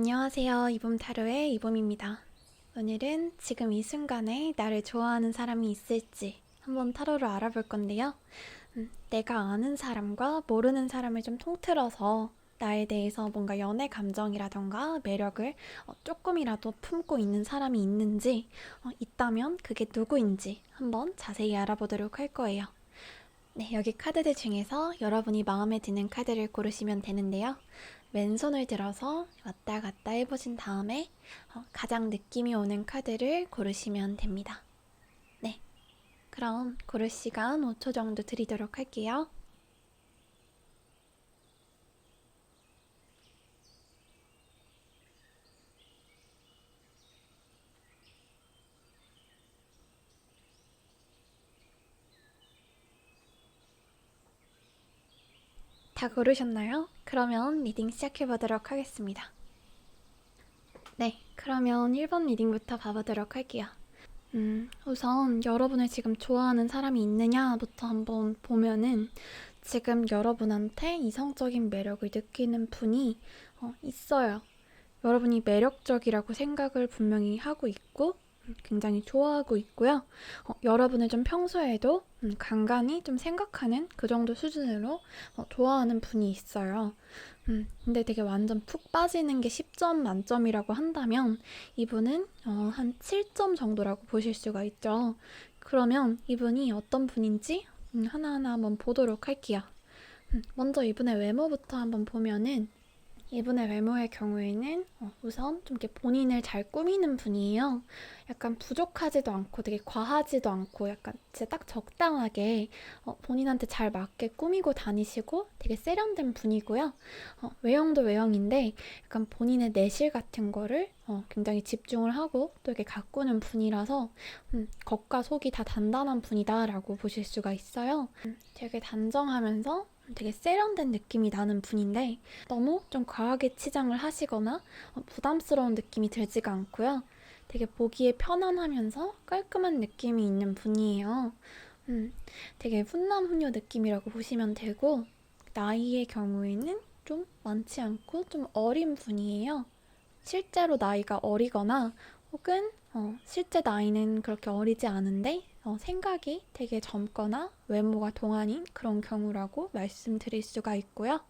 안녕하세요. 이봄타로의 이봄입니다. 오늘은 지금 이 순간에 나를 좋아하는 사람이 있을지 한번 타로로 알아볼 건데요. 내가 아는 사람과 모르는 사람을 좀 통틀어서 나에 대해서 뭔가 연애 감정이라던가 매력을 조금이라도 품고 있는 사람이 있는지, 있다면 그게 누구인지 한번 자세히 알아보도록 할 거예요. 네, 여기 카드들 중에서 여러분이 마음에 드는 카드를 고르시면 되는데요. 왼손을 들어서 왔다 갔다 해보신 다음에 가장 느낌이 오는 카드를 고르시면 됩니다. 네, 그럼 고를 시간 5초 정도 드리도록 할게요. 다 고르셨나요? 그러면 리딩 시작해보도록 하겠습니다. 네, 그러면 1번 리딩부터 봐보도록 할게요. 우선 여러분을 지금 좋아하는 사람이 있느냐부터 한번 보면은 지금 여러분한테 이성적인 매력을 느끼는 분이 있어요. 여러분이 매력적이라고 생각을 분명히 하고 있고 굉장히 좋아하고 있고요. 여러분을 좀 평소에도 간간히 좀 생각하는 그 정도 수준으로 좋아하는 분이 있어요. 근데 되게 완전 푹 빠지는 게 10점 만점이라고 한다면 이분은 한 7점 정도라고 보실 수가 있죠. 그러면 이분이 어떤 분인지 하나하나 한번 보도록 할게요. 먼저 이분의 외모부터 한번 보면은 이분의 외모의 경우에는 우선 좀 이렇게 본인을 잘 꾸미는 분이에요. 약간 부족하지도 않고 되게 과하지도 않고 약간 진짜 딱 적당하게 본인한테 잘 맞게 꾸미고 다니시고 되게 세련된 분이고요. 외형도 외형인데 약간 본인의 내실 같은 거를 굉장히 집중을 하고 또 이렇게 가꾸는 분이라서 겉과 속이 다 단단한 분이다라고 보실 수가 있어요. 되게 단정하면서 되게 세련된 느낌이 나는 분인데 너무 좀 과하게 치장을 하시거나 부담스러운 느낌이 들지가 않고요. 되게 보기에 편안하면서 깔끔한 느낌이 있는 분이에요. 되게 훈남훈녀 느낌이라고 보시면 되고 나이의 경우에는 좀 많지 않고 좀 어린 분이에요. 실제로 나이가 어리거나 혹은 실제 나이는 그렇게 어리지 않은데 생각이 되게 젊거나 외모가 동안인 그런 경우라고 말씀드릴 수가 있고요.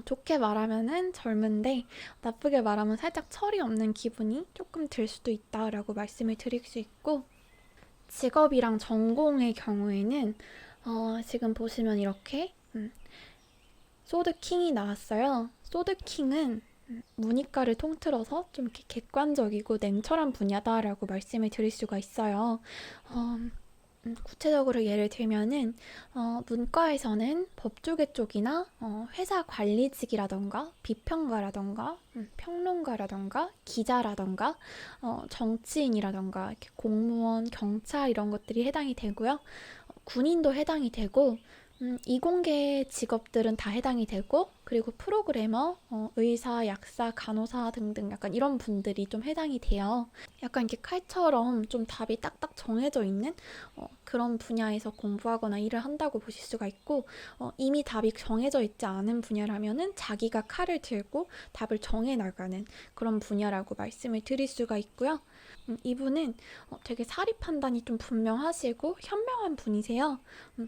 좋게 말하면은 젊은데 나쁘게 말하면 살짝 철이 없는 기분이 조금 들 수도 있다라고 말씀을 드릴 수 있고 직업이랑 전공의 경우에는 지금 보시면 이렇게 소드킹이 나왔어요. 소드킹은 문이과를 통틀어서 좀 이렇게 객관적이고 냉철한 분야다라고 말씀을 드릴 수가 있어요. 구체적으로 예를 들면은 문과에서는 법조계 쪽이나 회사 관리직이라던가 비평가라던가 평론가라던가 기자라던가 정치인이라던가 이렇게 공무원, 경찰 이런 것들이 해당이 되고요. 군인도 해당이 되고 이공계 직업들은 다 해당이 되고 그리고 프로그래머, 의사, 약사, 간호사 등등 약간 이런 분들이 좀 해당이 돼요. 약간 이렇게 칼처럼 좀 답이 딱딱 정해져 있는 그런 분야에서 공부하거나 일을 한다고 보실 수가 있고 이미 답이 정해져 있지 않은 분야라면은 자기가 칼을 들고 답을 정해 나가는 그런 분야라고 말씀을 드릴 수가 있고요. 이분은 되게 사리 판단이 좀 분명하시고 현명한 분이세요.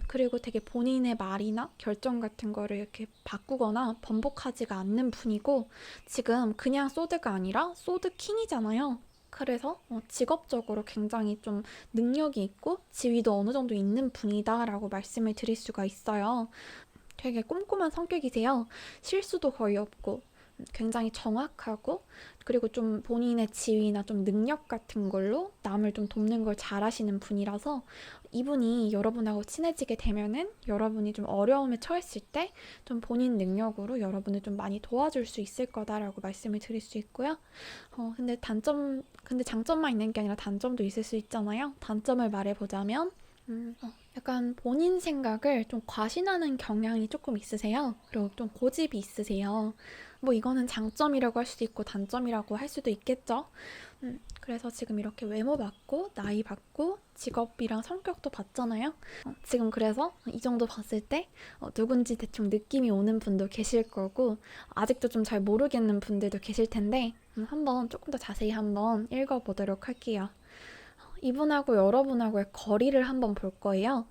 그리고 되게 본인의 말이나 결정 같은 거를 이렇게 바꾸거나 번복하지가 않는 분이고 지금 그냥 소드가 아니라 소드 킹이잖아요. 그래서 직업적으로 굉장히 좀 능력이 있고 지위도 어느 정도 있는 분이다라고 말씀을 드릴 수가 있어요. 되게 꼼꼼한 성격이세요. 실수도 거의 없고 굉장히 정확하고 그리고 좀 본인의 지위나 좀 능력 같은 걸로 남을 좀 돕는 걸 잘하시는 분이라서 이분이 여러분하고 친해지게 되면은 여러분이 좀 어려움에 처했을 때 좀 본인 능력으로 여러분을 좀 많이 도와줄 수 있을 거다라고 말씀을 드릴 수 있고요. 근데 장점만 있는 게 아니라 단점도 있을 수 있잖아요. 단점을 말해보자면 약간 본인 생각을 좀 과신하는 경향이 조금 있으세요. 그리고 좀 고집이 있으세요. 뭐 이거는 장점이라고 할 수도 있고 단점이라고 할 수도 있겠죠. 그래서 지금 이렇게 외모 봤고 나이 봤고 직업이랑 성격도 봤잖아요. 지금 그래서 이 정도 봤을 때 누군지 대충 느낌이 오는 분도 계실 거고 아직도 좀 잘 모르겠는 분들도 계실 텐데 한번 조금 더 자세히 한번 읽어보도록 할게요. 이분하고 여러분하고의 거리를 한번 볼 거예요.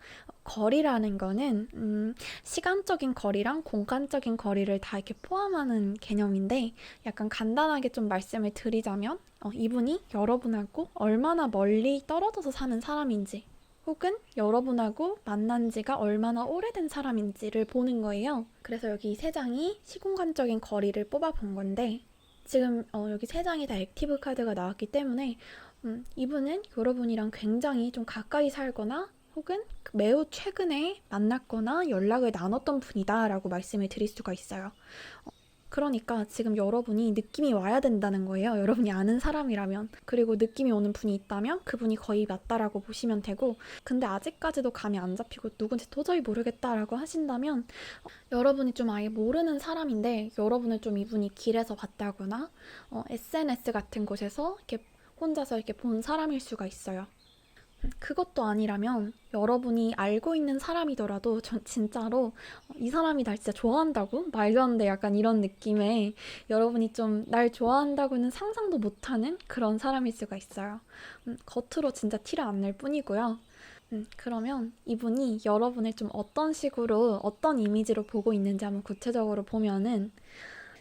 거리라는 거는 시간적인 거리랑 공간적인 거리를 다 이렇게 포함하는 개념인데 약간 간단하게 좀 말씀을 드리자면 이분이 여러분하고 얼마나 멀리 떨어져서 사는 사람인지 혹은 여러분하고 만난 지가 얼마나 오래된 사람인지를 보는 거예요. 그래서 여기 세 장이 시공간적인 거리를 뽑아본 건데 지금 여기 세 장이 다 액티브 카드가 나왔기 때문에 이분은 여러분이랑 굉장히 좀 가까이 살거나 혹은 매우 최근에 만났거나 연락을 나눴던 분이다 라고 말씀을 드릴 수가 있어요. 그러니까 지금 여러분이 느낌이 와야 된다는 거예요. 여러분이 아는 사람이라면. 그리고 느낌이 오는 분이 있다면 그분이 거의 맞다라고 보시면 되고 근데 아직까지도 감이 안 잡히고 누군지 도저히 모르겠다라고 하신다면 여러분이 좀 아예 모르는 사람인데 여러분을 좀 이분이 길에서 봤다거나 SNS 같은 곳에서 이렇게 혼자서 이렇게 본 사람일 수가 있어요. 그것도 아니라면 여러분이 알고 있는 사람이더라도 전 진짜로 이 사람이 날 진짜 좋아한다고? 말도 안 돼. 약간 이런 느낌에 여러분이 좀 날 좋아한다고는 상상도 못하는 그런 사람일 수가 있어요. 겉으로 진짜 티를 안 낼 뿐이고요. 그러면 이분이 여러분을 좀 어떤 식으로 어떤 이미지로 보고 있는지 한번 구체적으로 보면은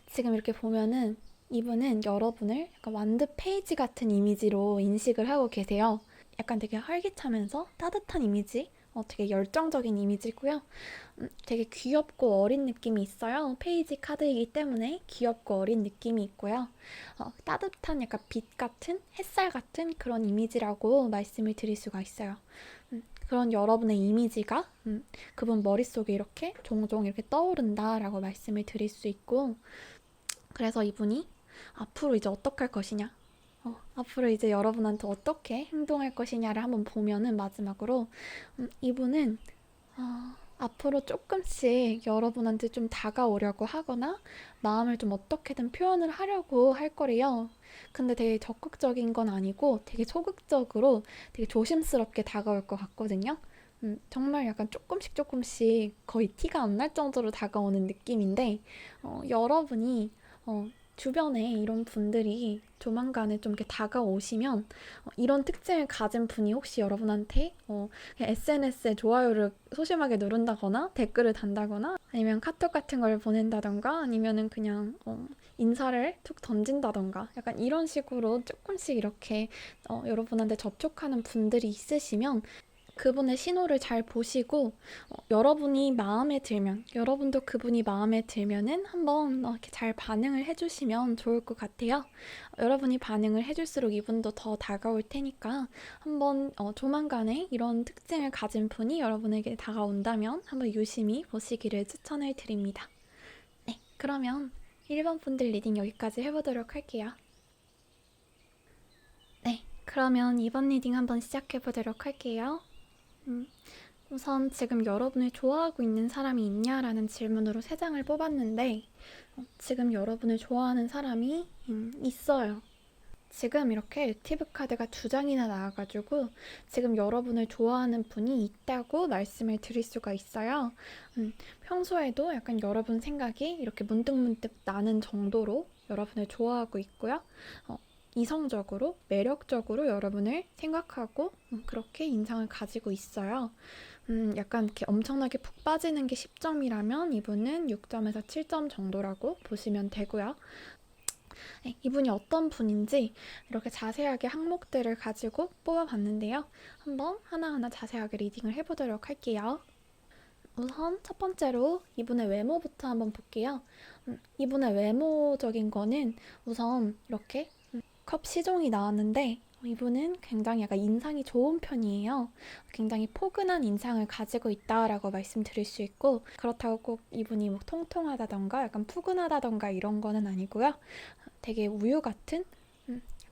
지금 이렇게 보면은 이분은 여러분을 약간 완드 페이지 같은 이미지로 인식을 하고 계세요. 약간 되게 활기차면서 따뜻한 이미지, 되게 열정적인 이미지고요. 되게 귀엽고 어린 느낌이 있어요. 페이지 카드이기 때문에 귀엽고 어린 느낌이 있고요. 따뜻한 약간 빛 같은, 햇살 같은 그런 이미지라고 말씀을 드릴 수가 있어요. 그런 여러분의 이미지가 그분 머릿속에 이렇게 종종 이렇게 떠오른다라고 말씀을 드릴 수 있고 그래서 이분이 앞으로 이제 어떻게 할 것이냐 앞으로 이제 여러분한테 어떻게 행동할 것이냐를 한번 보면은 마지막으로 이분은 앞으로 조금씩 여러분한테 좀 다가오려고 하거나 마음을 좀 어떻게든 표현을 하려고 할 거래요. 근데 되게 적극적인 건 아니고 되게 소극적으로 되게 조심스럽게 다가올 것 같거든요. 정말 약간 조금씩 조금씩 거의 티가 안 날 정도로 다가오는 느낌인데 여러분이 주변에 이런 분들이 조만간에 좀 이렇게 다가오시면 이런 특징을 가진 분이 혹시 여러분한테 그냥 SNS에 좋아요를 소심하게 누른다거나 댓글을 단다거나 아니면 카톡 같은 걸 보낸다던가 아니면은 그냥 인사를 툭 던진다던가 약간 이런 식으로 조금씩 이렇게 여러분한테 접촉하는 분들이 있으시면 그분의 신호를 잘 보시고 여러분이 마음에 들면 여러분도 그분이 마음에 들면은 한번 이렇게 잘 반응을 해주시면 좋을 것 같아요. 여러분이 반응을 해줄수록 이분도 더 다가올 테니까 한번 조만간에 이런 특징을 가진 분이 여러분에게 다가온다면 한번 유심히 보시기를 추천을 드립니다. 네, 그러면 1번 분들 리딩 여기까지 해보도록 할게요. 네, 그러면 2번 리딩 한번 시작해보도록 할게요. 우선 지금 여러분을 좋아하고 있는 사람이 있냐라는 질문으로 3장을 뽑았는데 지금 여러분을 좋아하는 사람이 있어요. 지금 이렇게 액티브 카드가 2장이나 나와가지고 지금 여러분을 좋아하는 분이 있다고 말씀을 드릴 수가 있어요. 평소에도 약간 여러분 생각이 이렇게 문득문득 나는 정도로 여러분을 좋아하고 있고요. 이성적으로, 매력적으로 여러분을 생각하고 그렇게 인상을 가지고 있어요. 약간 이렇게 엄청나게 푹 빠지는 게 10점이라면 이분은 6점에서 7점 정도라고 보시면 되고요. 네, 이분이 어떤 분인지 이렇게 자세하게 항목들을 가지고 뽑아봤는데요. 한번 하나하나 자세하게 리딩을 해보도록 할게요. 우선 첫 번째로 이분의 외모부터 한번 볼게요. 이분의 외모적인 거는 우선 이렇게 컵 시종이 나왔는데 이분은 굉장히 약간 인상이 좋은 편이에요. 굉장히 포근한 인상을 가지고 있다라고 말씀드릴 수 있고 그렇다고 꼭 이분이 뭐 통통하다던가 약간 푸근하다던가 이런 거는 아니고요. 되게 우유 같은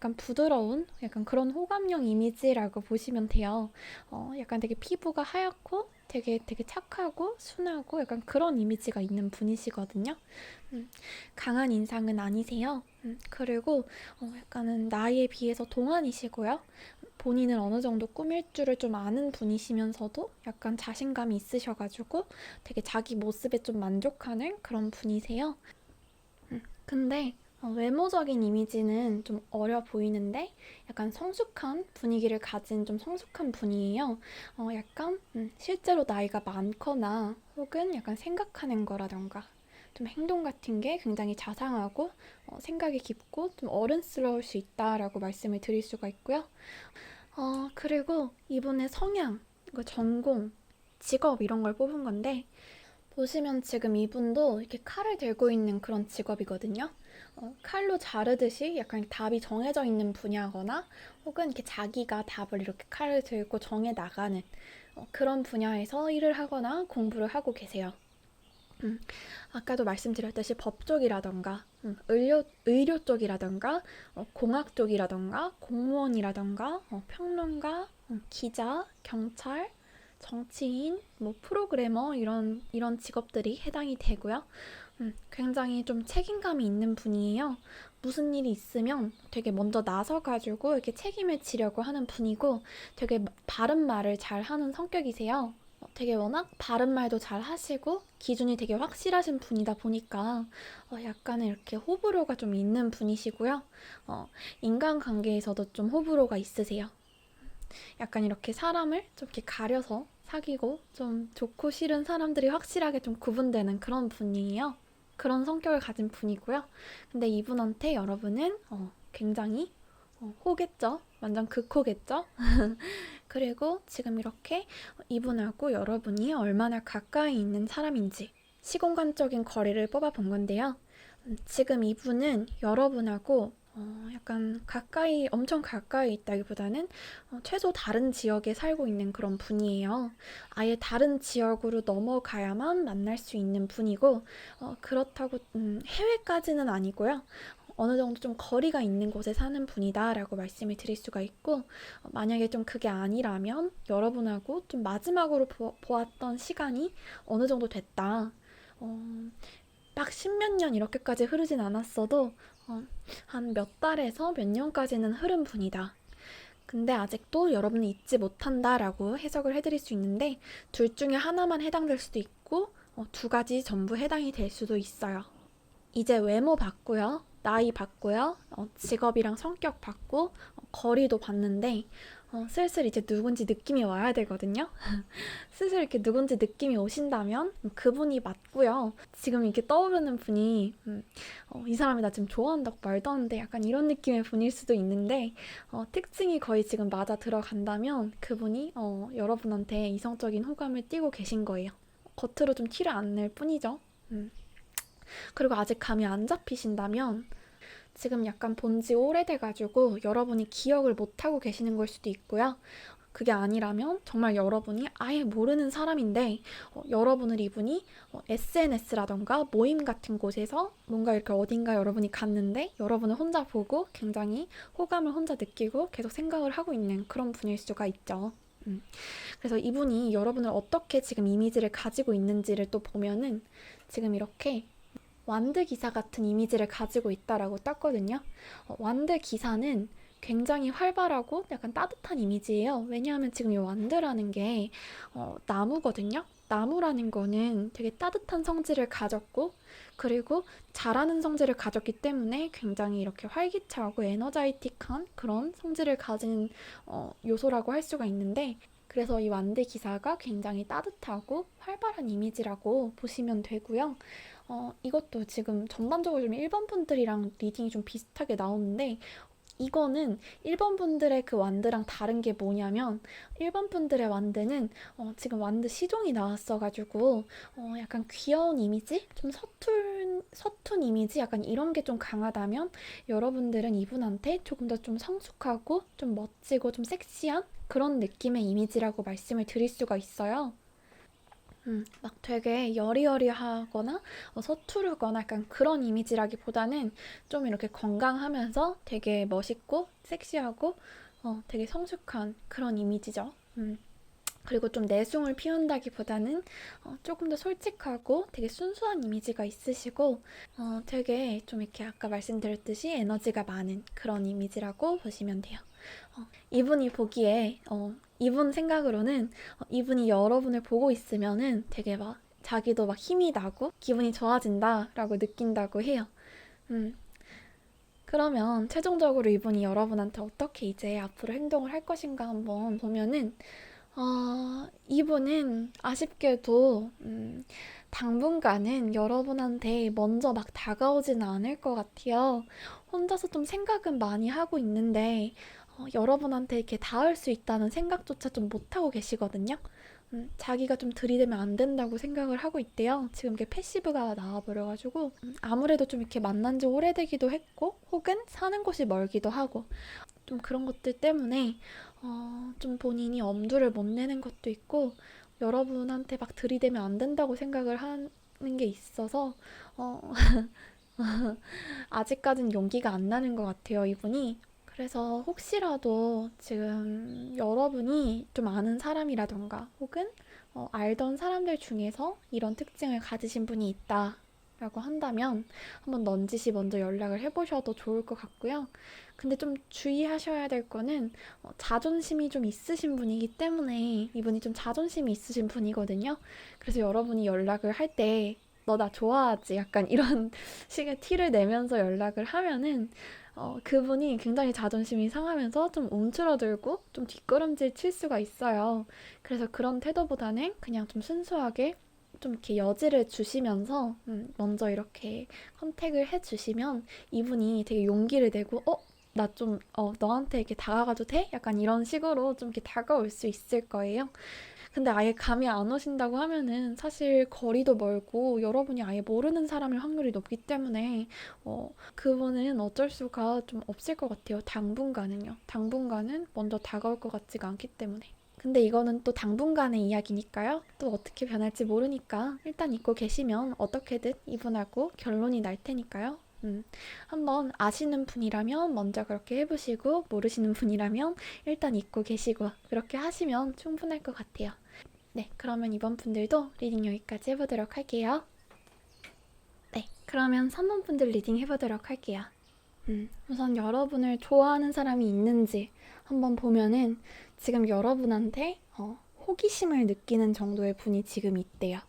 약간 부드러운 약간 그런 호감형 이미지라고 보시면 돼요. 약간 되게 피부가 하얗고 되게 착하고 순하고 약간 그런 이미지가 있는 분이시거든요. 음, 강한 인상은 아니세요. 그리고 약간은 나이에 비해서 동안이시고요. 본인을 어느 정도 꾸밀 줄을 좀 아는 분이시면서도 약간 자신감이 있으셔가지고 되게 자기 모습에 좀 만족하는 그런 분이세요. 근데 외모적인 이미지는 좀 어려 보이는데 약간 성숙한 분위기를 가진 좀 성숙한 분이에요. 약간 실제로 나이가 많거나 혹은 약간 생각하는 거라던가 좀 행동 같은 게 굉장히 자상하고 생각이 깊고 좀 어른스러울 수 있다라고 말씀을 드릴 수가 있고요. 그리고 이분의 성향, 그 전공, 직업 이런 걸 뽑은 건데 보시면 지금 이분도 이렇게 칼을 들고 있는 그런 직업이거든요. 칼로 자르듯이 약간 답이 정해져 있는 분야거나 혹은 이렇게 자기가 답을 이렇게 칼을 들고 정해 나가는 그런 분야에서 일을 하거나 공부를 하고 계세요. 아까도 말씀드렸듯이 법 쪽이라던가 의료 쪽이라던가 공학 쪽이라던가 공무원이라던가 평론가, 기자, 경찰, 정치인, 뭐 프로그래머 이런 직업들이 해당이 되고요. 굉장히 좀 책임감이 있는 분이에요. 무슨 일이 있으면 되게 먼저 나서가지고 이렇게 책임을 지려고 하는 분이고 되게 바른 말을 잘 하는 성격이세요. 되게 워낙 바른 말도 잘 하시고 기준이 되게 확실하신 분이다 보니까 약간은 이렇게 호불호가 좀 있는 분이시고요. 인간관계에서도 좀 호불호가 있으세요. 약간 이렇게 사람을 좀 이렇게 가려서 사귀고 좀 좋고 싫은 사람들이 확실하게 좀 구분되는 그런 분이에요. 그런 성격을 가진 분이고요. 근데 이분한테 여러분은 굉장히 호겠죠? 완전 극호겠죠? 그리고 지금 이렇게 이분하고 여러분이 얼마나 가까이 있는 사람인지 시공간적인 거리를 뽑아본 건데요. 지금 이분은 여러분하고 약간 가까이, 엄청 가까이 있다기보다는 최소 다른 지역에 살고 있는 그런 분이에요. 아예 다른 지역으로 넘어가야만 만날 수 있는 분이고, 그렇다고 해외까지는 아니고요. 어느 정도 좀 거리가 있는 곳에 사는 분이다라고 말씀을 드릴 수가 있고, 만약에 좀 그게 아니라면 여러분하고 좀 마지막으로 보았던 시간이 어느 정도 됐다. 어, 막 십몇 년 이렇게까지 흐르진 않았어도 한 몇 달에서 몇 년까지는 흐른 분이다. 근데 아직도 여러분이 잊지 못한다라고 해석을 해드릴 수 있는데 둘 중에 하나만 해당될 수도 있고 두 가지 전부 해당이 될 수도 있어요. 이제 외모 봤고요. 나이 봤고요. 직업이랑 성격 봤고 거리도 봤는데 슬슬 이제 누군지 느낌이 와야 되거든요. 슬슬 이렇게 누군지 느낌이 오신다면 그분이 맞고요. 지금 이렇게 떠오르는 분이 이 사람이 나 지금 좋아한다고 말도 안 돼. 약간 이런 느낌의 분일 수도 있는데 특징이 거의 지금 맞아 들어간다면 그분이 여러분한테 이성적인 호감을 띠고 계신 거예요. 겉으로 좀 티를 안 낼 뿐이죠. 그리고 아직 감이 안 잡히신다면 지금 약간 본지 오래돼가지고 여러분이 기억을 못하고 계시는 걸 수도 있고요. 그게 아니라면 정말 여러분이 아예 모르는 사람인데 여러분을 이분이 SNS라던가 모임 같은 곳에서 뭔가 이렇게 어딘가 여러분이 갔는데 여러분을 혼자 보고 굉장히 호감을 혼자 느끼고 계속 생각을 하고 있는 그런 분일 수가 있죠. 그래서 이분이 여러분을 어떻게 지금 이미지를 가지고 있는지를 또 보면은 지금 이렇게 완드 기사 같은 이미지를 가지고 있다라고 땄거든요. 완드 기사는 굉장히 활발하고 약간 따뜻한 이미지예요. 왜냐하면 지금 이 완드라는 게 나무거든요. 나무라는 거는 되게 따뜻한 성질을 가졌고 그리고 잘하는 성질을 가졌기 때문에 굉장히 이렇게 활기차고 에너자이틱한 그런 성질을 가진 요소라고 할 수가 있는데 그래서 이 완드 기사가 굉장히 따뜻하고 활발한 이미지라고 보시면 되고요. 이것도 지금 전반적으로 좀 1번 분들이랑 리딩이 좀 비슷하게 나오는데 이거는 1번 분들의 그 완드랑 다른 게 뭐냐면 1번 분들의 완드는 지금 완드 시종이 나왔어가지고 약간 귀여운 이미지? 좀 서툰 이미지? 약간 이런 게 좀 강하다면 여러분들은 이분한테 조금 더 좀 성숙하고 좀 멋지고 좀 섹시한 그런 느낌의 이미지라고 말씀을 드릴 수가 있어요. 막 되게 여리여리하거나 서투르거나 약간 그런 이미지라기보다는 좀 이렇게 건강하면서 되게 멋있고 섹시하고 되게 성숙한 그런 이미지죠. 그리고 좀 내숭을 피운다기보다는 조금 더 솔직하고 되게 순수한 이미지가 있으시고 되게 좀 이렇게 아까 말씀드렸듯이 에너지가 많은 그런 이미지라고 보시면 돼요. 이분이 보기에 이분 생각으로는 이분이 여러분을 보고 있으면은 되게 막 자기도 막 힘이 나고 기분이 좋아진다라고 느낀다고 해요. 음, 그러면 최종적으로 이분이 여러분한테 어떻게 이제 앞으로 행동을 할 것인가 한번 보면은 이분은 아쉽게도 당분간은 여러분한테 먼저 막 다가오지는 않을 것 같아요. 혼자서 좀 생각은 많이 하고 있는데 여러분한테 이렇게 닿을 수 있다는 생각조차 좀 못하고 계시거든요. 자기가 좀 들이대면 안 된다고 생각을 하고 있대요. 지금 이게 패시브가 나와버려가지고 아무래도 좀 이렇게 만난 지 오래되기도 했고 혹은 사는 곳이 멀기도 하고 좀 그런 것들 때문에 좀 본인이 엄두를 못 내는 것도 있고 여러분한테 막 들이대면 안 된다고 생각을 하는 게 있어서 어, 아직까진 용기가 안 나는 것 같아요, 이분이. 그래서 혹시라도 지금 여러분이 좀 아는 사람이라던가 혹은 알던 사람들 중에서 이런 특징을 가지신 분이 있다 라고 한다면 한번 넌지시 먼저 연락을 해보셔도 좋을 것 같고요. 근데 좀 주의하셔야 될 거는 자존심이 좀 있으신 분이기 때문에 이분이 좀 자존심이 있으신 분이거든요. 그래서 여러분이 연락을 할 때 너 나 좋아하지? 약간 이런 식의 티를 내면서 연락을 하면은 그분이 굉장히 자존심이 상하면서 좀 움츠러들고 좀 뒷걸음질 칠 수가 있어요. 그래서 그런 태도보다는 그냥 좀 순수하게 좀 이렇게 여지를 주시면서 먼저 이렇게 컨택을 해주시면 이분이 되게 용기를 내고 나 좀 너한테 이렇게 다가가도 돼? 약간 이런 식으로 좀 이렇게 다가올 수 있을 거예요. 근데 아예 감이 안 오신다고 하면은 사실 거리도 멀고 여러분이 아예 모르는 사람일 확률이 높기 때문에 그분은 어쩔 수가 좀 없을 것 같아요. 당분간은요. 당분간은 먼저 다가올 것 같지가 않기 때문에. 근데 이거는 또 당분간의 이야기니까요. 또 어떻게 변할지 모르니까 일단 잊고 계시면 어떻게든 이분하고 결론이 날 테니까요. 한번 아시는 분이라면 먼저 그렇게 해보시고 모르시는 분이라면 일단 잊고 계시고 그렇게 하시면 충분할 것 같아요. 네, 그러면 이번 분들도 리딩 여기까지 해보도록 할게요. 네, 그러면 3번 분들 리딩 해보도록 할게요. 우선 여러분을 좋아하는 사람이 있는지 한번 보면은 지금 여러분한테 호기심을 느끼는 정도의 분이 지금 있대요.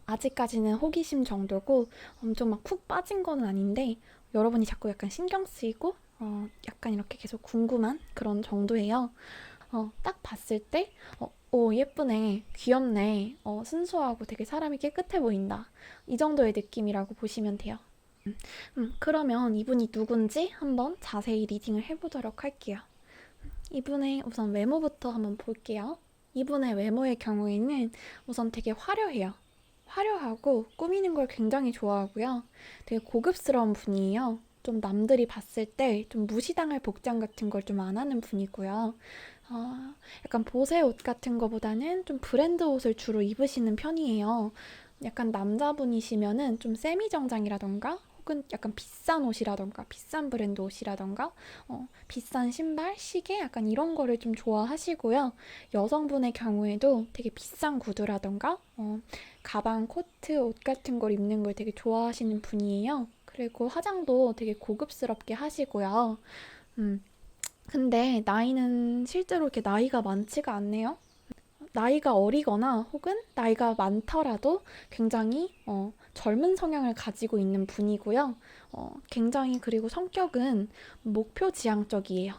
아직까지는 호기심 정도고 엄청 막 푹 빠진 건 아닌데 여러분이 자꾸 약간 신경 쓰이고 약간 이렇게 계속 궁금한 그런 정도예요. 딱 봤을 때 오, 예쁘네, 귀엽네, 순수하고 되게 사람이 깨끗해 보인다. 이 정도의 느낌이라고 보시면 돼요. 그러면 이분이 누군지 한번 자세히 리딩을 해보도록 할게요. 이분의 우선 외모부터 한번 볼게요. 이분의 외모의 경우에는 우선 되게 화려해요. 화려하고 꾸미는 걸 굉장히 좋아하고요. 되게 고급스러운 분이에요. 좀 남들이 봤을 때 좀 무시당할 복장 같은 걸 좀 안 하는 분이고요. 약간 보세 옷 같은 거보다는 좀 브랜드 옷을 주로 입으시는 편이에요. 약간 남자분이시면은 좀 세미 정장이라던가 혹은 약간 비싼 옷이라던가 비싼 브랜드 옷이라던가 비싼 신발, 시계 약간 이런 거를 좀 좋아하시고요. 여성분의 경우에도 되게 비싼 구두라던가 가방, 코트, 옷 같은 걸 입는 걸 되게 좋아하시는 분이에요. 그리고 화장도 되게 고급스럽게 하시고요. 근데 나이는 실제로 이렇게 나이가 많지가 않네요. 나이가 어리거나 혹은 나이가 많더라도 굉장히 젊은 성향을 가지고 있는 분이고요. 굉장히 그리고 성격은 목표 지향적이에요.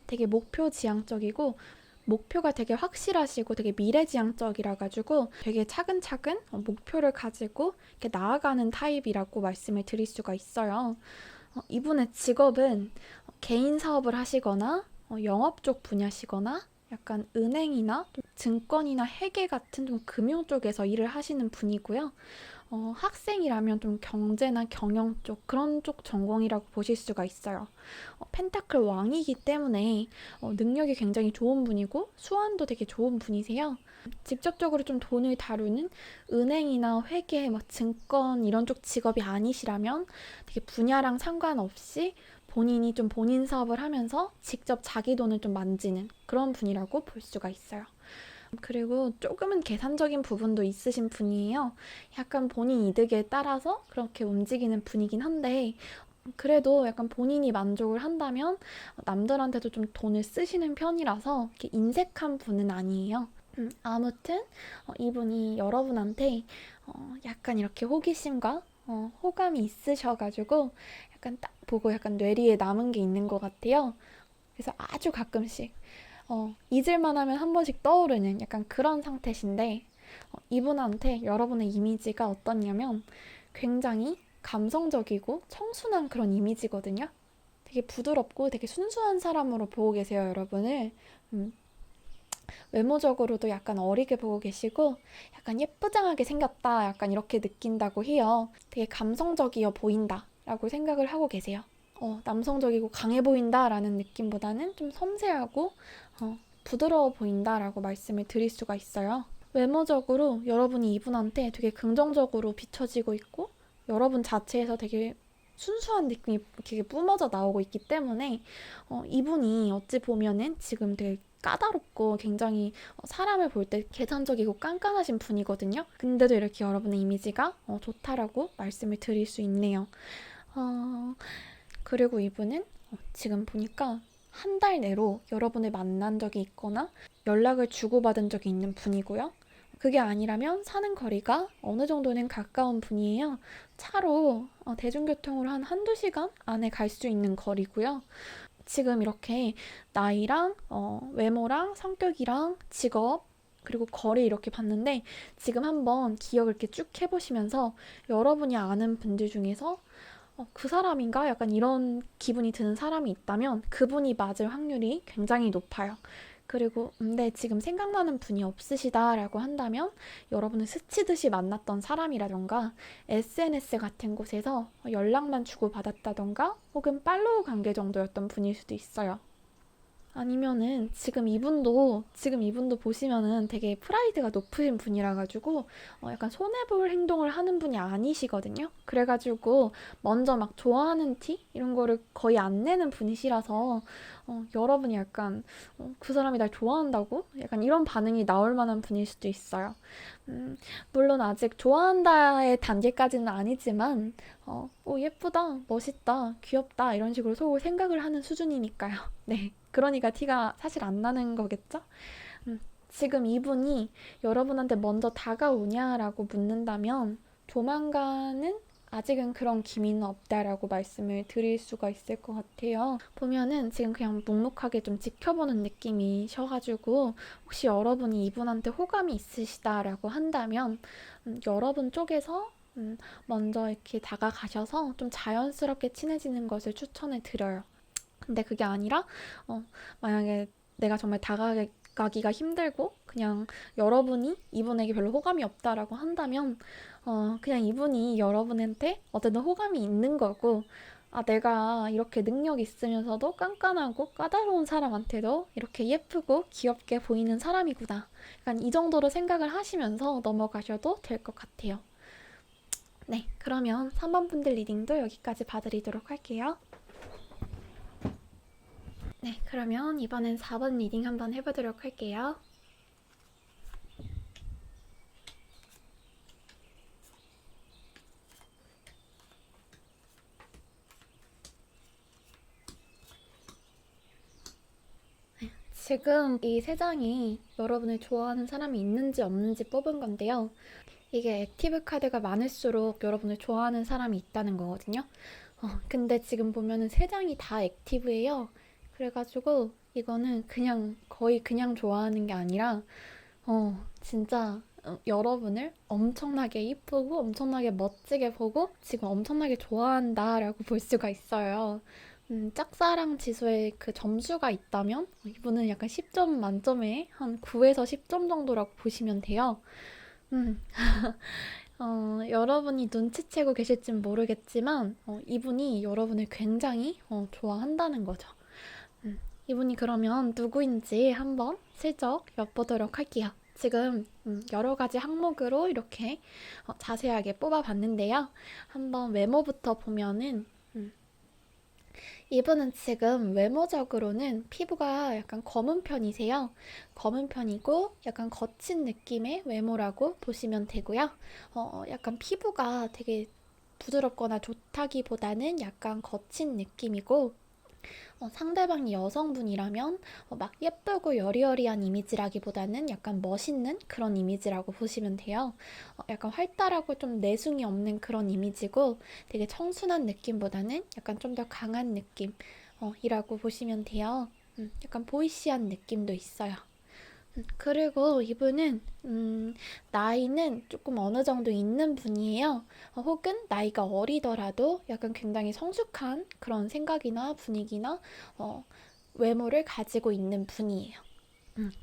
되게 목표 지향적이고 목표가 되게 확실하시고 되게 미래지향적이라 가지고 되게 차근차근 목표를 가지고 이렇게 나아가는 타입이라고 말씀을 드릴 수가 있어요. 이분의 직업은 개인 사업을 하시거나 영업 쪽 분야시거나 약간 은행이나 증권이나 회계 같은 좀 금융 쪽에서 일을 하시는 분이고요. 학생이라면 좀 경제나 경영 쪽 그런 쪽 전공이라고 보실 수가 있어요. 펜타클 왕이기 때문에 능력이 굉장히 좋은 분이고 수완도 되게 좋은 분이세요. 직접적으로 좀 돈을 다루는 은행이나 회계, 뭐 증권 이런 쪽 직업이 아니시라면 되게 분야랑 상관없이 본인이 좀 본인 사업을 하면서 직접 자기 돈을 좀 만지는 그런 분이라고 볼 수가 있어요. 그리고 조금은 계산적인 부분도 있으신 분이에요. 약간 본인 이득에 따라서 그렇게 움직이는 분이긴 한데 그래도 약간 본인이 만족을 한다면 남들한테도 좀 돈을 쓰시는 편이라서 이렇게 인색한 분은 아니에요. 아무튼 이분이 여러분한테 약간 이렇게 호기심과 호감이 있으셔가지고 약간 딱 보고 약간 뇌리에 남은 게 있는 것 같아요. 그래서 아주 가끔씩 잊을만 하면 한 번씩 떠오르는 약간 그런 상태신데 이분한테 여러분의 이미지가 어떻냐면 굉장히 감성적이고 청순한 그런 이미지거든요. 되게 부드럽고 되게 순수한 사람으로 보고 계세요, 여러분을. 음, 외모적으로도 약간 어리게 보고 계시고 약간 예쁘장하게 생겼다 약간 이렇게 느낀다고 해요. 되게 감성적이어 보인다 라고 생각을 하고 계세요. 남성적이고 강해 보인다라는 느낌보다는 좀 섬세하고 부드러워 보인다라고 말씀을 드릴 수가 있어요. 외모적으로 여러분이 이분한테 되게 긍정적으로 비춰지고 있고 여러분 자체에서 되게 순수한 느낌이 되게 뿜어져 나오고 있기 때문에 이분이 어찌 보면은 지금 되게 까다롭고 굉장히 사람을 볼 때 계산적이고 깐깐하신 분이거든요. 근데도 이렇게 여러분의 이미지가 좋다라고 말씀을 드릴 수 있네요. 그리고 이분은 지금 보니까 한 달 내로 여러분을 만난 적이 있거나 연락을 주고받은 적이 있는 분이고요. 그게 아니라면 사는 거리가 어느 정도는 가까운 분이에요. 차로 대중교통으로 한 한두 시간 안에 갈 수 있는 거리고요. 지금 이렇게 나이랑 외모랑 성격이랑 직업 그리고 거리 이렇게 봤는데 지금 한번 기억을 이렇게 쭉 해보시면서 여러분이 아는 분들 중에서 그 사람인가? 약간 이런 기분이 드는 사람이 있다면 그분이 맞을 확률이 굉장히 높아요. 그리고 근데 지금 생각나는 분이 없으시다라고 한다면 여러분을 스치듯이 만났던 사람이라던가 SNS 같은 곳에서 연락만 주고받았다던가 혹은 팔로우 관계 정도였던 분일 수도 있어요. 아니면은 지금 이분도 보시면은 되게 프라이드가 높으신 분이라 가지고 약간 손해볼 행동을 하는 분이 아니시거든요. 그래가지고 먼저 막 좋아하는 티 이런 거를 거의 안 내는 분이시라서 여러분이 약간 그 사람이 날 좋아한다고 약간 이런 반응이 나올 만한 분일 수도 있어요. 물론 아직 좋아한다의 단계까지는 아니지만 예쁘다, 멋있다, 귀엽다 이런 식으로 속으로 생각을 하는 수준이니까요. 네. 그러니까 티가 사실 안 나는 거겠죠? 지금 이분이 여러분한테 먼저 다가오냐라고 묻는다면 조만간은 아직은 그런 기미는 없다라고 말씀을 드릴 수가 있을 것 같아요. 보면은 지금 그냥 묵묵하게 좀 지켜보는 느낌이셔가지고 혹시 여러분이 이분한테 호감이 있으시다라고 한다면 여러분 쪽에서 먼저 이렇게 다가가셔서 좀 자연스럽게 친해지는 것을 추천해 드려요. 근데 그게 아니라 만약에 내가 정말 다가가기가 힘들고 그냥 여러분이 이분에게 별로 호감이 없다라고 한다면 그냥 이분이 여러분한테 어쨌든 호감이 있는 거고 내가 이렇게 능력 있으면서도 깐깐하고 까다로운 사람한테도 이렇게 예쁘고 귀엽게 보이는 사람이구나. 약간 이 정도로 생각을 하시면서 넘어가셔도 될 것 같아요. 네, 그러면 3번 분들 리딩도 여기까지 봐드리도록 할게요. 네, 그러면 이번엔 4번 리딩 한번 해보도록 할게요. 지금 이 세 장이 여러분을 좋아하는 사람이 있는지 없는지 뽑은 건데요. 이게 액티브 카드가 많을수록 여러분을 좋아하는 사람이 있다는 거거든요. 근데 지금 보면은 세 장이 다 액티브예요. 그래가지고 이거는 그냥 거의 그냥 좋아하는 게 아니라 진짜 여러분을 엄청나게 이쁘고 엄청나게 멋지게 보고 지금 엄청나게 좋아한다라고 볼 수가 있어요. 짝사랑 지수에 그 점수가 있다면 이분은 약간 10점 만점에 한 9에서 10점 정도라고 보시면 돼요. 음, 여러분이 눈치채고 계실진 모르겠지만 이분이 여러분을 굉장히 좋아한다는 거죠. 이분이 그러면 누구인지 한번 슬쩍 엿보도록 할게요. 지금 여러 가지 항목으로 이렇게 자세하게 뽑아봤는데요. 한번 외모부터 보면은 이분은 지금 외모적으로는 피부가 약간 검은 편이세요. 검은 편이고 약간 거친 느낌의 외모라고 보시면 되고요. 약간 피부가 되게 부드럽거나 좋다기보다는 약간 거친 느낌이고 상대방이 여성분이라면 막 예쁘고 여리여리한 이미지라기보다는 약간 멋있는 그런 이미지라고 보시면 돼요. 약간 활달하고 좀 내숭이 없는 그런 이미지고 되게 청순한 느낌보다는 약간 좀 더 강한 느낌 이라고 보시면 돼요. 약간 보이시한 느낌도 있어요. 그리고 이분은 나이는 조금 어느 정도 있는 분이에요. 혹은 나이가 어리더라도 약간 굉장히 성숙한 그런 생각이나 분위기나 어, 외모를 가지고 있는 분이에요.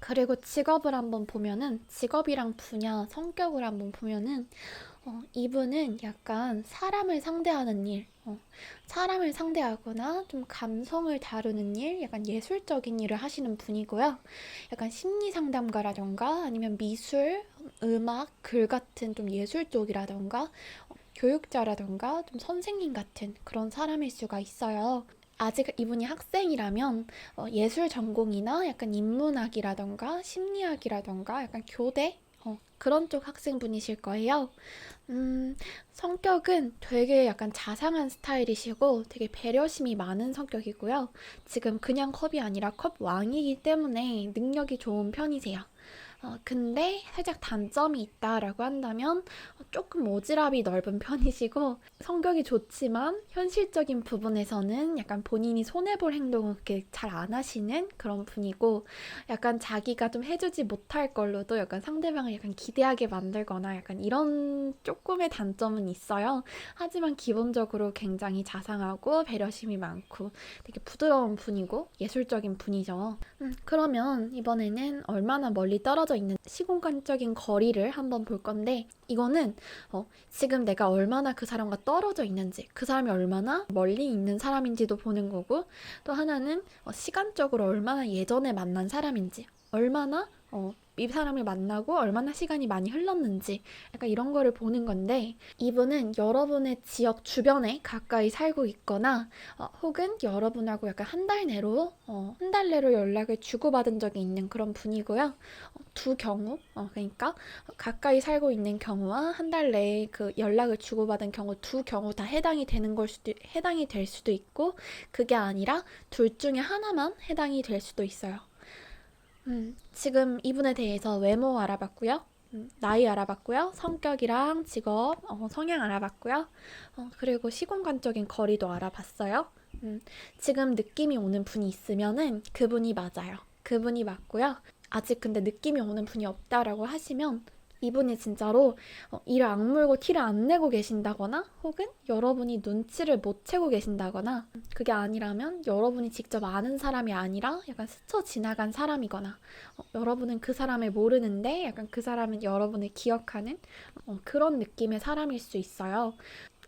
그리고 직업을 한번 보면은 직업이랑 분야, 성격을 한번 보면은 이분은 약간 사람을 상대하는 일, 사람을 상대하거나 좀 감성을 다루는 일, 약간 예술적인 일을 하시는 분이고요. 약간 심리 상담가라던가 아니면 미술, 음악, 글 같은 좀 예술 쪽이라던가 교육자라던가 좀 선생님 같은 그런 사람일 수가 있어요. 아직 이분이 학생이라면 예술 전공이나 약간 인문학이라던가 심리학이라던가 약간 교대 그런 쪽 학생분이실 거예요. 음, 성격은 되게 약간 자상한 스타일이시고 되게 배려심이 많은 성격이고요. 지금 그냥 컵이 아니라 컵 왕이기 때문에 능력이 좋은 편이세요. 근데 살짝 단점이 있다라고 한다면 조금 오지랖이 넓은 편이시고 성격이 좋지만 현실적인 부분에서는 약간 본인이 손해볼 행동을 그렇게 잘 안 하시는 그런 분이고 약간 자기가 좀 해주지 못할 걸로도 약간 상대방을 약간 기대하게 만들거나 약간 이런 조금의 단점은 있어요. 하지만 기본적으로 굉장히 자상하고 배려심이 많고 되게 부드러운 분이고 예술적인 분이죠. 그러면 이번에는 얼마나 멀리 떨어져 있는 시공간적인 거리를 한번 볼 건데 이거는 지금 내가 얼마나 그 사람과 떨어져 있는지 그 사람이 얼마나 멀리 있는 사람인지도 보는 거고 또 하나는 시간적으로 얼마나 예전에 만난 사람인지 얼마나 이 사람을 만나고 얼마나 시간이 많이 흘렀는지 약간 이런 거를 보는 건데 이분은 여러분의 지역 주변에 가까이 살고 있거나 혹은 여러분하고 약간 한 달 내로 연락을 주고받은 적이 있는 그런 분이고요. 두 경우 그러니까 가까이 살고 있는 경우와 한 달 내에 그 연락을 주고받은 경우 두 경우 다 해당이 될 수도 있고 그게 아니라 둘 중에 하나만 해당이 될 수도 있어요. 지금 이분에 대해서 외모 알아봤고요. 나이 알아봤고요. 성격이랑 직업, 성향 알아봤고요. 그리고 시공간적인 거리도 알아봤어요. 지금 느낌이 오는 분이 있으면은 그분이 맞아요. 그분이 맞고요. 아직 근데 느낌이 오는 분이 없다라고 하시면 이분이 진짜로 이를 악물고 티를 안 내고 계신다거나 혹은 여러분이 눈치를 못 채고 계신다거나 그게 아니라면 여러분이 직접 아는 사람이 아니라 약간 스쳐 지나간 사람이거나 여러분은 그 사람을 모르는데 약간 그 사람은 여러분을 기억하는 그런 느낌의 사람일 수 있어요.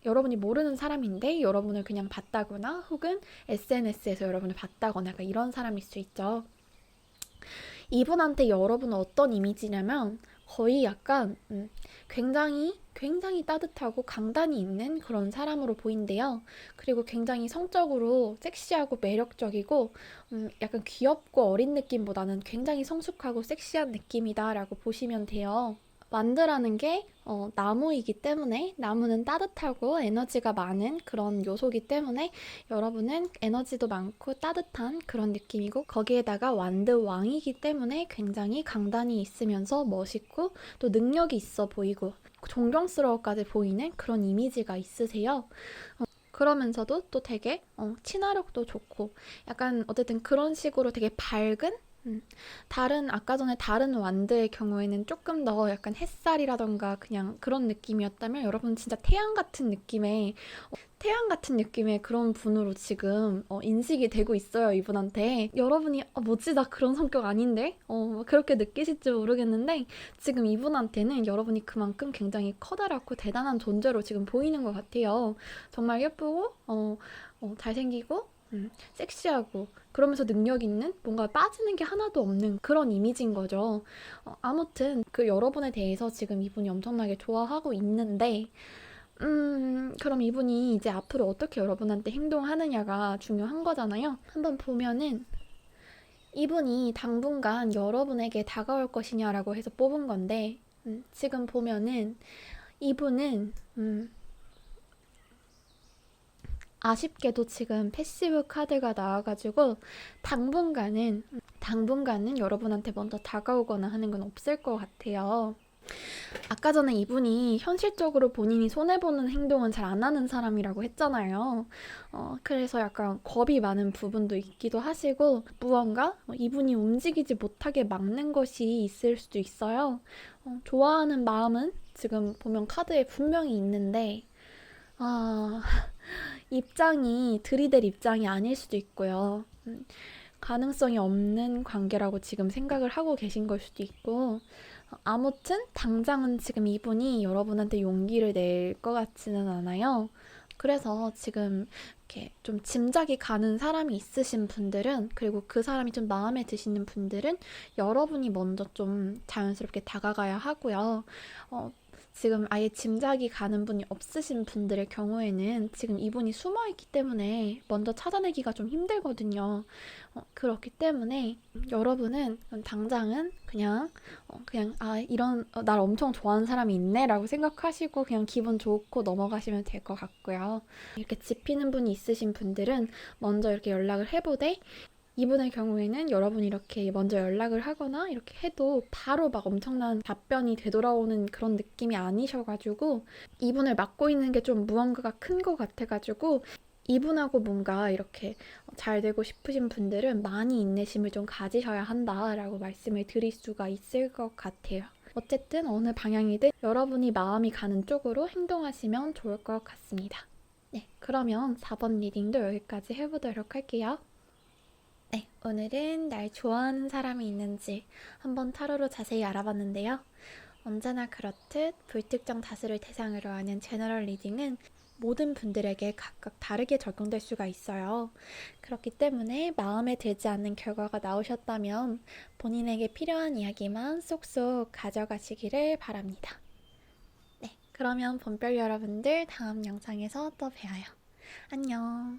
여러분이 모르는 사람인데 여러분을 그냥 봤다거나 혹은 SNS에서 여러분을 봤다거나 약간 이런 사람일 수 있죠. 이분한테 여러분은 어떤 이미지냐면 거의 약간 굉장히 따뜻하고 강단이 있는 그런 사람으로 보인대요. 그리고 굉장히 성적으로 섹시하고 매력적이고 약간 귀엽고 어린 느낌보다는 굉장히 성숙하고 섹시한 느낌이다라고 보시면 돼요. 만드라는 게 나무이기 때문에 나무는 따뜻하고 에너지가 많은 그런 요소이기 때문에 여러분은 에너지도 많고 따뜻한 그런 느낌이고 거기에다가 완드 왕이기 때문에 굉장히 강단이 있으면서 멋있고 또 능력이 있어 보이고 존경스러워까지 보이는 그런 이미지가 있으세요. 그러면서도 또 되게 친화력도 좋고 약간 어쨌든 그런 식으로 되게 밝은 아까 전에 다른 완드의 경우에는 조금 더 약간 햇살이라던가 그냥 그런 느낌이었다면 여러분 진짜 태양 같은 느낌의 태양 같은 느낌의 그런 분으로 지금 인식이 되고 있어요, 이분한테. 여러분이 뭐지, 나 그런 성격 아닌데? 그렇게 느끼실지 모르겠는데 지금 이분한테는 여러분이 그만큼 굉장히 커다랗고 대단한 존재로 지금 보이는 것 같아요. 정말 예쁘고 잘생기고 섹시하고 그러면서 능력 있는, 뭔가 빠지는 게 하나도 없는 그런 이미지인 거죠. 아무튼 그 여러분에 대해서 지금 이분이 엄청나게 좋아하고 있는데 그럼 이분이 이제 앞으로 어떻게 여러분한테 행동하느냐가 중요한 거잖아요. 한번 보면은 이분이 당분간 여러분에게 다가올 것이냐라고 해서 뽑은 건데, 지금 보면은 이분은 아쉽게도 지금 패시브 카드가 나와가지고 당분간은 여러분한테 먼저 다가오거나 하는 건 없을 것 같아요. 아까 전에 이분이 현실적으로 본인이 손해보는 행동은 잘 안 하는 사람이라고 했잖아요. 그래서 약간 겁이 많은 부분도 있기도 하시고, 무언가 이분이 움직이지 못하게 막는 것이 있을 수도 있어요. 좋아하는 마음은 지금 보면 카드에 분명히 있는데, 아, 들이댈 입장이 아닐 수도 있고요. 가능성이 없는 관계라고 지금 생각을 하고 계신 걸 수도 있고, 아무튼 당장은 지금 이분이 여러분한테 용기를 낼 것 같지는 않아요. 그래서 지금 이렇게 좀 짐작이 가는 사람이 있으신 분들은, 그리고 그 사람이 좀 마음에 드시는 분들은 여러분이 먼저 좀 자연스럽게 다가가야 하고요. 지금 아예 짐작이 가는 분이 없으신 분들의 경우에는 지금 이분이 숨어있기 때문에 먼저 찾아내기가 좀 힘들거든요. 그렇기 때문에 여러분은 당장은 그냥 이런 날 엄청 좋아하는 사람이 있네 라고 생각하시고 그냥 기분 좋고 넘어가시면 될 것 같고요. 이렇게 짚히는 분이 있으신 분들은 먼저 이렇게 연락을 해보되, 이분의 경우에는 여러분이 이렇게 먼저 연락을 하거나 이렇게 해도 바로 막 엄청난 답변이 되돌아오는 그런 느낌이 아니셔가지고, 이분을 맡고 있는 게 좀 무언가가 큰 것 같아가지고, 이분하고 뭔가 이렇게 잘 되고 싶으신 분들은 많이 인내심을 좀 가지셔야 한다라고 말씀을 드릴 수가 있을 것 같아요. 어쨌든 어느 방향이든 여러분이 마음이 가는 쪽으로 행동하시면 좋을 것 같습니다. 네, 그러면 4번 리딩도 여기까지 해보도록 할게요. 네, 오늘은 날 좋아하는 사람이 있는지 한번 타로로 자세히 알아봤는데요. 언제나 그렇듯 불특정 다수를 대상으로 하는 제너럴 리딩은 모든 분들에게 각각 다르게 적용될 수가 있어요. 그렇기 때문에 마음에 들지 않는 결과가 나오셨다면 본인에게 필요한 이야기만 쏙쏙 가져가시기를 바랍니다. 네, 그러면 본별 여러분들 다음 영상에서 또 봬요. 안녕.